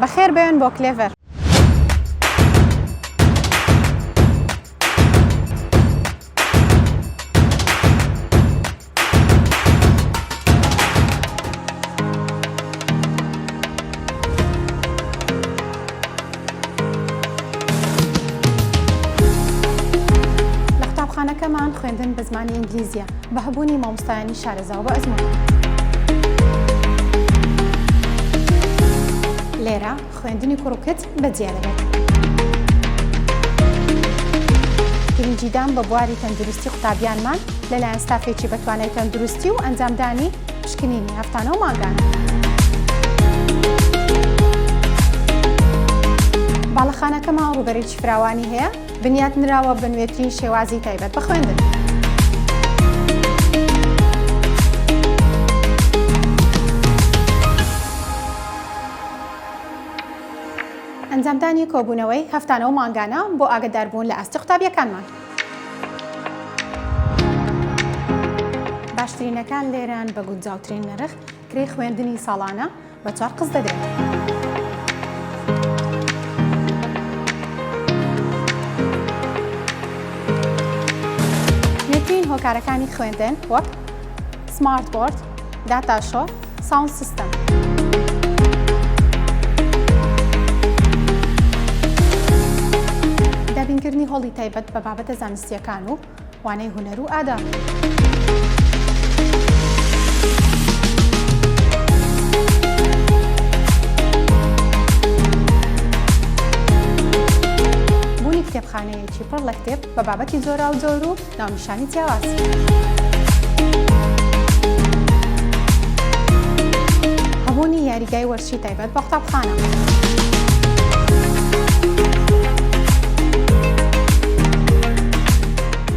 بەخێر بێن بۆ کلێڤەر. خانەکەمان خوێندن بە زمانی ئینگلیزیە بە هەبوونی مامۆستایانی شارەزا و بە ئەزموون. لێرە خوێندنی کوڕوکت بەجیا دەبێت. گرنگیدان بە بواری تەندروستی قوتابیانمان لەلایەن ستافێکی بەتوانای تەندروستی و ئەنجامدانی پشکنینی هەفتانە و مانگانە. باڵەخانەکەمان ڕووبەرێکی فراوانی هەیە، بنیات نراوە بە نوێترین شێوازی تایبەت بە خوێندن. ئەنجامدانی کۆبوونەوەی هەفتانە و مانگانە بۆ ئاگاداربوون لە ئاستی قوتابیەکانمان. باشترینەکان لێران بە گونجاوترین نرخ کرێی خوێندنی ساڵانە بە 4 قز دەدرێت. هۆکارەکانی خوێندن وەک سمارت بۆرد، داتاشۆ، ساوند سیستەم. دابینکردنی هۆڵی تایبەت بە بابەتە زانستیەکان و وانەی هونەر و ئادا. بوونی کتێبخانەیەکی پڕ لە کتێب بە بابەتی جۆرا و جۆر و ناونیشانی جیاواز. هەبوونی یاریگای وەرزشی تایبەت بە قوتابخانە.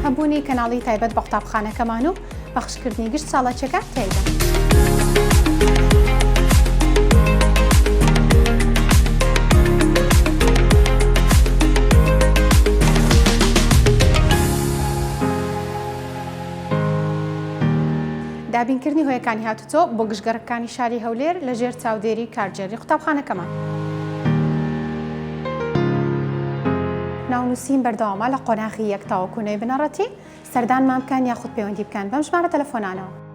هەبوونی کەناڵی تایبەت بە قوتابخانەکەمان و بەخشکردنی گشت ساڵاچیەکە تێیدا. دابینکردنی هۆیەکانی هاتوچۆ بۆ گشتگەڕەکانی شاری هەولێر لە ژێر چاودێری کارجێری قوتابخانەکەمان. ناونووسین بەردەوامە لە قۆناغی یەک تاوەکو نوێی بنەڕەتی سەردانمان بکەن یاخود پەیوەندی بکەن بەم ژمارە تەلەفۆنانەوە.